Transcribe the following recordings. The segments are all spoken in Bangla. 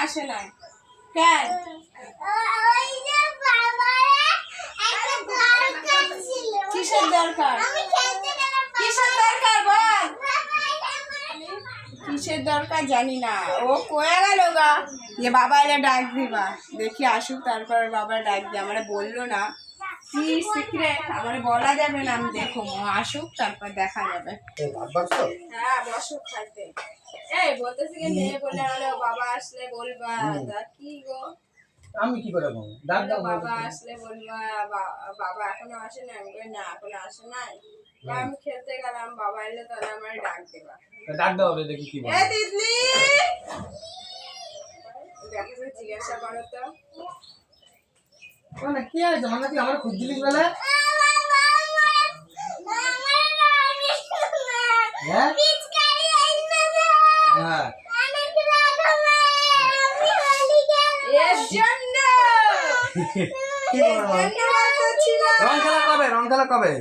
আসে না কেন? কিসের দরকার? কিসের দরকার বল? কিসের দরকার জানি না। ও কয়ে গেল গা যে বাবা এলে ডাক দিবা, দেখি আসুক তারপর বাবা ডাক দিয়ে। আমার বললো না, কি সিক্রেট আমার বলা যাবে না। আমি দেখো আসুক তারপর দেখা যাবে। হ্যাঁ বসো খাইতে। এই বলতেছি কি মেয়ে বলে হলো বাবা আসলে বলবা। কি গো আমি কি করে বলবো? ডাক দাও। বাবা আসলে বলবা বাবা এখনো আসে না। আমি কই না এখনো আসে নাই। আমি খেলতে গেলাম, বাবা এলে তাহলে আমার ডাক দেবা। ডাক দাও রে দেখি কি বলে। এ তিতলি দেখো জিজ্ঞাসা করো তো। মানে কি আছে জানা কি আমার খুঁজছিলিস বলে? হ্যাঁ হ্যাঁ রং খেলা কবে?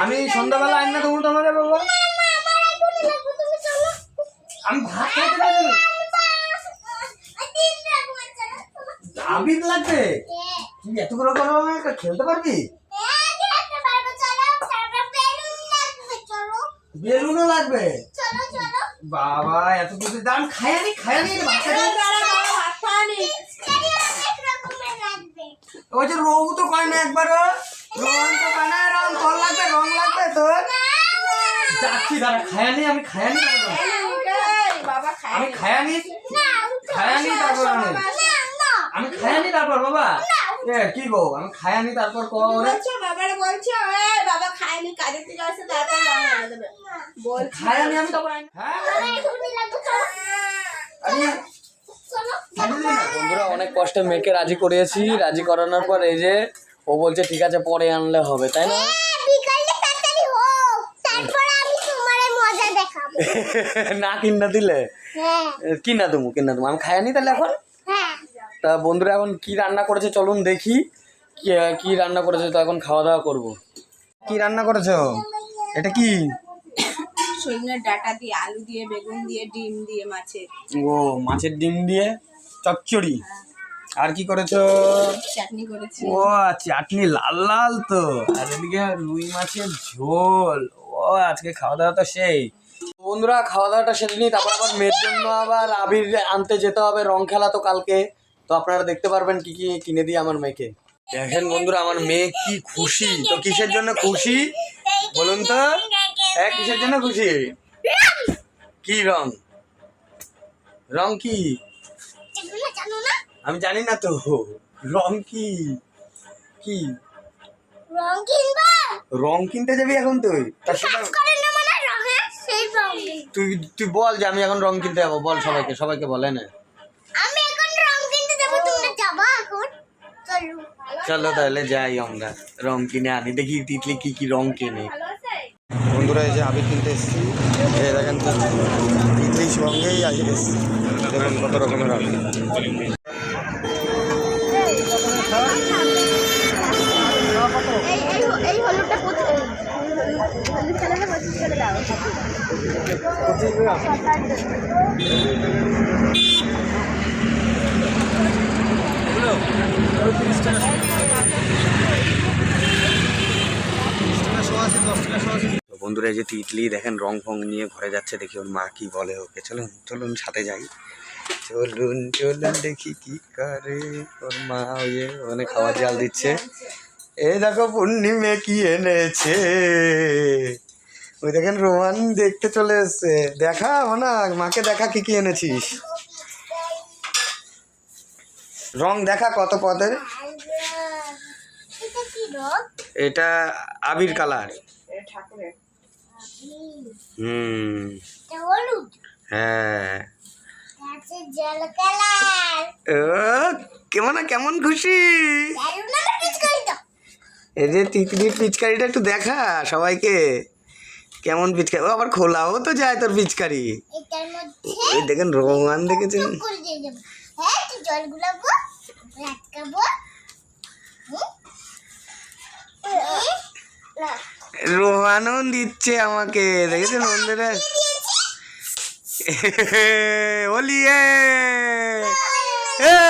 আমি সন্ধ্যাবেলা আইন না তুমি তোমাকে বাবা। আমি ভাত খাইতে পারি। আবির লাগবে? তুই এত বড় খেলতে পারবি? বেলুনও লাগবে? বাবা এত কিছু দাম খায়ানি ওই যে রং তো কয় না একবারও। রং তো কয় না, রং তোর লাগবে, রং লাগবে তোর। যাচ্ছি দাঁড়া, খায়ানি আমি খায়ানি আমি খায়ানি তারপর আমি খায়ানি তারপর বাবা। এ কি গো আমি খায়ানি তারপর বাবারে বলছো বাবা খায়নি কাজের থেকে আসে তারপর বল খায়ানি আমি তখন। হ্যাঁ বন্ধুরা অনেক কষ্টে মেয়েকে রাজি করিয়েছি। রাজি করানোর পর এই যে ও বলছে ঠিক আছে পরে আনলে হবে, তাই না? না কিনা দিলে কিনা তুমি আমি খাইনি তাহলে এখন। তা বন্ধুরা এখন কি রান্না করেছে চলুন দেখি কি রান্না করেছে। তো এখন খাওয়া দাওয়া করবো। কি রান্না করেছো? এটা কি? সজনের ডাটা দিয়ে, আলু দিয়ে, বেগুন দিয়ে, ডিম দিয়ে, মাছের। ও মাছের ডিম দিয়ে চচ্চড়ি। আর কি করেছো? চাটনি করেছি। ও চাটনি লাল লাল তো। আর এদিকে রুই মাছের ঝোল। ও আজকে খাওয়া দাওয়া তো সেই। বন্ধুরা খাওয়া দাওয়াটা সেরে নিই, তারপর আবার মেয়ের জন্য আবার আবির আনতে যেতে হবে। রং খেলা তো কালকে, তো আপনারা দেখতে পারবেন কি কি কিনে দিই আমার মেয়েকে। দেখেন বন্ধুরা আমার মেয়ে কি খুশি। তো কিসের জন্য খুশি বলুন তো? কিসের জন্য খুশি? কি রং? রং কি আমি জানি না তো। রং কি? কি রং কিনতে যাবি এখন তুই? তুই বল যে আমি এখন রং কিনতে যাবো। বল সবাইকে বলে না। চলো তাহলে যাই আমরা রং কিনে আনি। দেখি তিতলি কি রং কিনে। বন্ধুরা এই যে আবির কিনতে এসেছি। এই দেখেন তিতলির সঙ্গেই এসেছি। দেখুন কত রকমের আবির। এই হলুদটা বন্ধুরা এই যে তিতলি দেখেন রং ফং নিয়ে ঘরে যাচ্ছে। দেখি ওর মা কি বলে ওকে। চলুন সাথে যাই। চলুন দেখি কি করে ওর মা। ওই যে ওখানে খাওয়া জাল দিচ্ছে। এই দেখো পূর্ণিমে কি এনেছে। ওই দেখেন রোমান দেখতে চলে এসছে। দেখা না মাকে দেখা কি এনেছিস। রং দেখা কত পদের। এটা আবির কালার। হ্যাঁ কেমন খুশি। এই যে তিতলির পিচকারিটা একটু দেখা সবাইকে। কেমন পিচকারি। ও আবার খোলাও তো যায় তোর পিচকারি। এই দেখেন রোমান দেখেছেন। রোহানও দিচ্ছে আমাকে। দেখেছেন বন্ধুরা ওলিয়ে এ